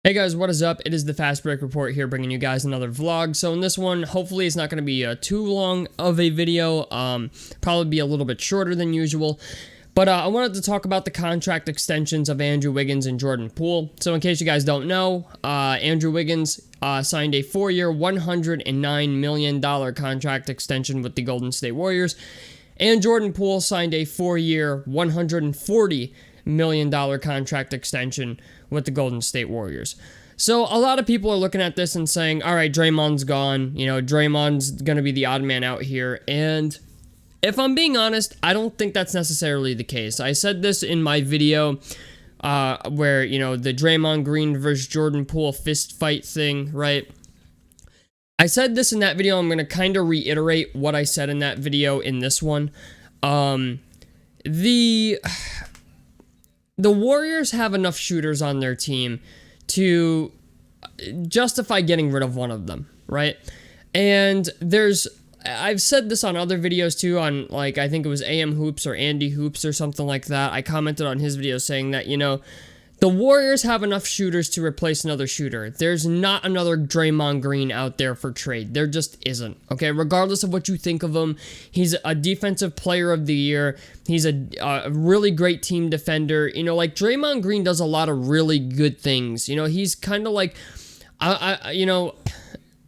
Hey guys, what is up? It is the Fast Break Report here, bringing you guys another vlog. So in this one, hopefully it's not going to be too long of a video, probably be a little bit shorter than usual. But I wanted to talk about the contract extensions of Andrew Wiggins and Jordan Poole. So in case you guys don't know, Andrew Wiggins signed a 4-year, $109 million contract extension with the Golden State Warriors. And Jordan Poole signed a 4-year, $140 million contract extension with the Golden State Warriors. So a lot of people are looking at this and saying, all right, Draymond's gone. You know, Draymond's going to be the odd man out here. And if I'm being honest, I don't think that's necessarily the case. I said this in my video where, you know, the Draymond Green versus Jordan Poole fist fight thing, right? I said this in that video. I'm going to kind of reiterate what I said in that video in this one. The Warriors have enough shooters on their team to justify getting rid of one of them, right? And I've said this on other videos too, on like, I think it was AM Hoops or Andy Hoops or something like that. I commented on his video saying that, you know, the Warriors have enough shooters to replace another shooter. There's not another Draymond Green out there for trade. There just isn't, okay? Regardless of what you think of him, he's a defensive player of the year. He's a really great team defender. You know, like Draymond Green does a lot of really good things. You know, he's kind of like,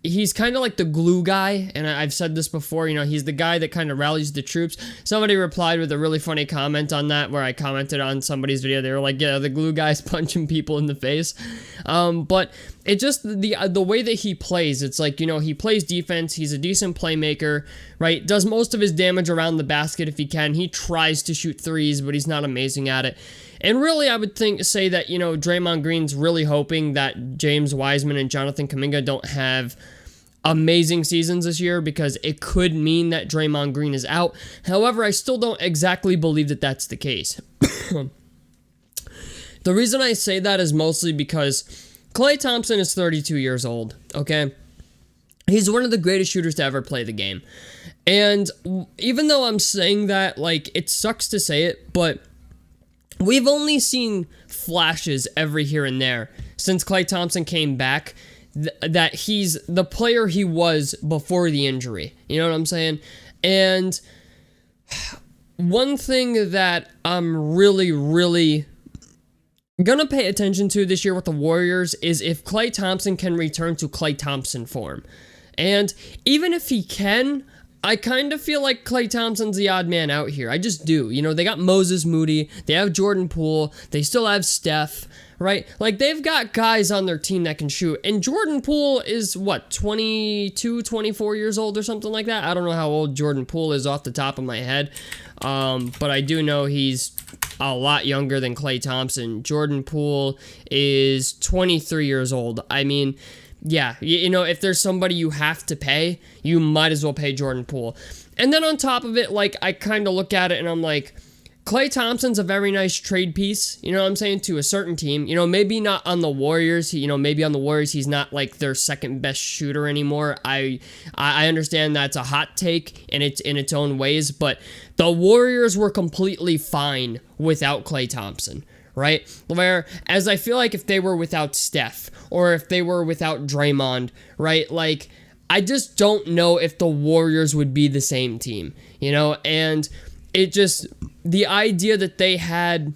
he's kind of like the glue guy, and I've said this before, you know, he's the guy that kind of rallies the troops. Somebody replied with a really funny comment on that, where I commented on somebody's video. They were like, yeah, the glue guy's punching people in the face. But it just, the way that he plays, it's like, you know, he plays defense, he's a decent playmaker, right? Does most of his damage around the basket if he can. He tries to shoot threes, but he's not amazing at it. And really, I would say that, you know, Draymond Green's really hoping that James Wiseman and Jonathan Kuminga don't have amazing seasons this year, because it could mean that Draymond Green is out. However, I still don't exactly believe that that's the case. The reason I say that is mostly because Klay Thompson is 32 years old, okay? He's one of the greatest shooters to ever play the game. And even though I'm saying that, like, it sucks to say it, but we've only seen flashes every here and there since Klay Thompson came back that he's the player he was before the injury. You know what I'm saying? And one thing that I'm really gonna pay attention to this year with the Warriors is if Klay Thompson can return to Klay Thompson form. And even if he can, I kind of feel like Klay Thompson's the odd man out here. I just do. You know, they got Moses Moody, they have Jordan Poole, they still have Steph, right? Like, they've got guys on their team that can shoot. And Jordan Poole is, what, 22, 24 years old or something like that? I don't know how old Jordan Poole is off the top of my head. But I do know he's a lot younger than Klay Thompson. Jordan Poole is 23 years old. I mean, yeah, you know, if there's somebody you have to pay, you might as well pay Jordan Poole. And then on top of it, like, I kind of look at it and I'm like, Klay Thompson's a very nice trade piece, you know what I'm saying, to a certain team. You know, maybe not on the Warriors. You know, maybe on the Warriors he's not like their second best shooter anymore. I understand that's a hot take in its own ways, but the Warriors were completely fine without Klay Thompson, right? Whereas I feel like if they were without Steph or if they were without Draymond, right? Like, I just don't know if the Warriors would be the same team, you know? And it just, the idea that they had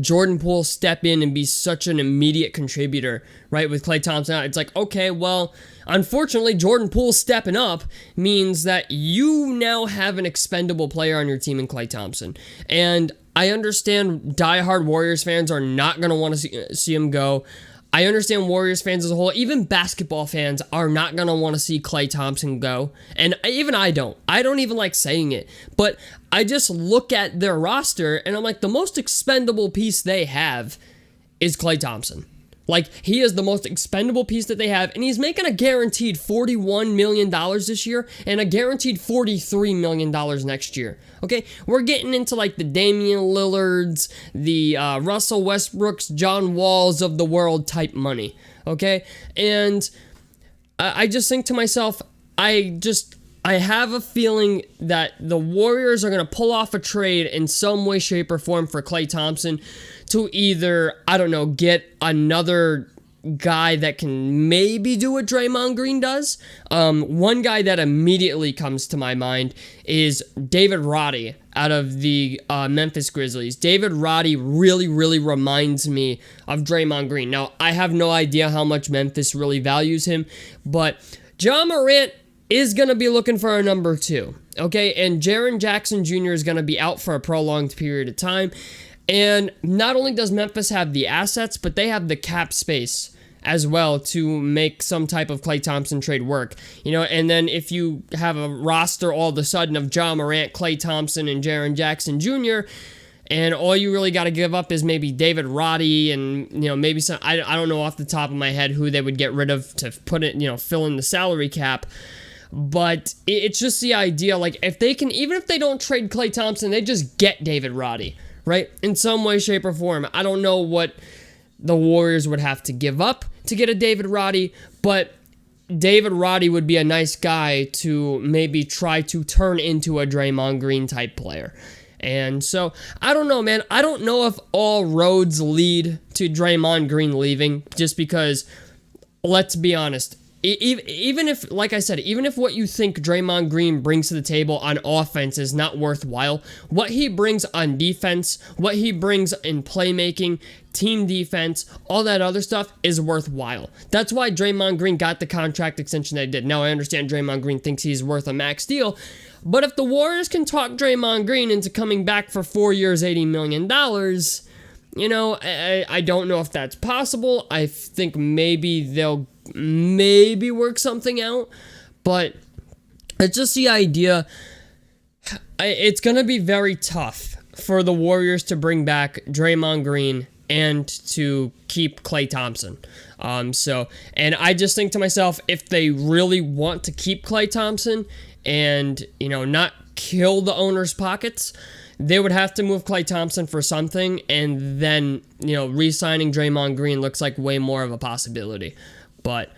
Jordan Poole step in and be such an immediate contributor, right, with Klay Thompson out, it's like, okay, well, unfortunately, Jordan Poole stepping up means that you now have an expendable player on your team in Klay Thompson. And I understand diehard Warriors fans are not going to want to see him go. I understand Warriors fans as a whole, even basketball fans, are not going to want to see Klay Thompson go. And even I don't. I don't even like saying it. But I just look at their roster, and I'm like, the most expendable piece they have is Klay Thompson. Like, he is the most expendable piece that they have, and he's making a guaranteed $41 million this year and a guaranteed $43 million next year. Okay, we're getting into like the Damian Lillards, the Russell Westbrooks, John Walls of the world type money. Okay, and I just think to myself, I have a feeling that the Warriors are going to pull off a trade in some way, shape, or form for Klay Thompson to either, I don't know, get another guy that can maybe do what Draymond Green does. One guy that immediately comes to my mind is David Roddy out of the Memphis Grizzlies. David Roddy really, really reminds me of Draymond Green. Now, I have no idea how much Memphis really values him, but Ja Morant is going to be looking for a number 2, okay? And Jaren Jackson Jr. is going to be out for a prolonged period of time. And not only does Memphis have the assets, but they have the cap space as well to make some type of Klay Thompson trade work. And then if you have a roster all of a sudden of Ja Morant, Klay Thompson, and Jaren Jackson Jr., and all you really got to give up is maybe David Roddy and, maybe some, I don't know off the top of my head who they would get rid of to put it, fill in the salary cap. But it's just the idea, like, if they can, even if they don't trade Klay Thompson, they just get David Roddy, right? In some way, shape, or form. I don't know what the Warriors would have to give up to get a David Roddy, but David Roddy would be a nice guy to maybe try to turn into a Draymond Green type player. And so, I don't know, man. I don't know if all roads lead to Draymond Green leaving, just because, let's be honest, even if, like I said, even if what you think Draymond Green brings to the table on offense is not worthwhile, what he brings on defense, what he brings in playmaking, team defense, all that other stuff is worthwhile. That's why Draymond Green got the contract extension they did. Now, I understand Draymond Green thinks he's worth a max deal, but if the Warriors can talk Draymond Green into coming back for 4 years, $80 million, I don't know if that's possible. I think maybe they'll work something out, but it's just the idea. It's going to be very tough for the Warriors to bring back Draymond Green and to keep Klay Thompson. And I just think to myself, if they really want to keep Klay Thompson and, not kill the owner's pockets, they would have to move Klay Thompson for something, and then, re-signing Draymond Green looks like way more of a possibility. But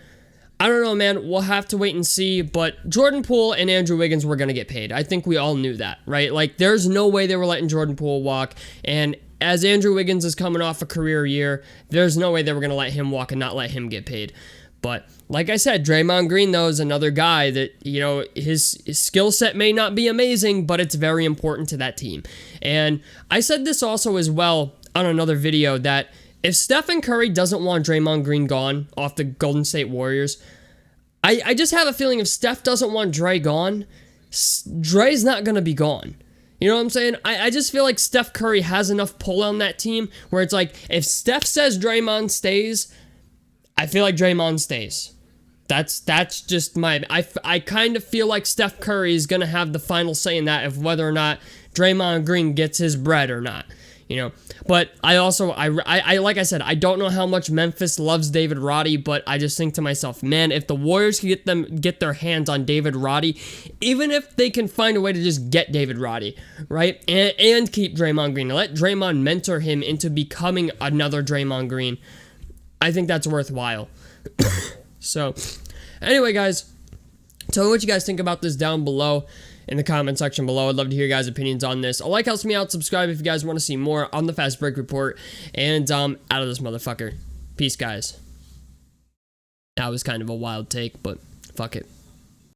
I don't know, man. We'll have to wait and see. But Jordan Poole and Andrew Wiggins were going to get paid. I think we all knew that, right? Like, there's no way they were letting Jordan Poole walk. And as Andrew Wiggins is coming off a career year, there's no way they were going to let him walk and not let him get paid. But like I said, Draymond Green, though, is another guy that, his skill set may not be amazing, but it's very important to that team. And I said this also as well on another video, that if Stephen Curry doesn't want Draymond Green gone off the Golden State Warriors, I just have a feeling if Steph doesn't want Dre gone, Dre's not going to be gone. You know what I'm saying? I just feel like Steph Curry has enough pull on that team where it's like, if Steph says Draymond stays, I feel like Draymond stays. That's just my... I kind of feel like Steph Curry is going to have the final say in that, of whether or not Draymond Green gets his bread or not. But I also, like I said, I don't know how much Memphis loves David Roddy, but I just think to myself, man, if the Warriors can get their hands on David Roddy, even if they can find a way to just get David Roddy, right, and keep Draymond Green, let Draymond mentor him into becoming another Draymond Green, I think that's worthwhile. So, anyway, guys, tell me what you guys think about this down below in the comment section below. I'd love to hear your guys' opinions on this. A like helps me out. Subscribe if you guys want to see more on the Fast Break Report. And out of this motherfucker. Peace, guys. That was kind of a wild take, but fuck it.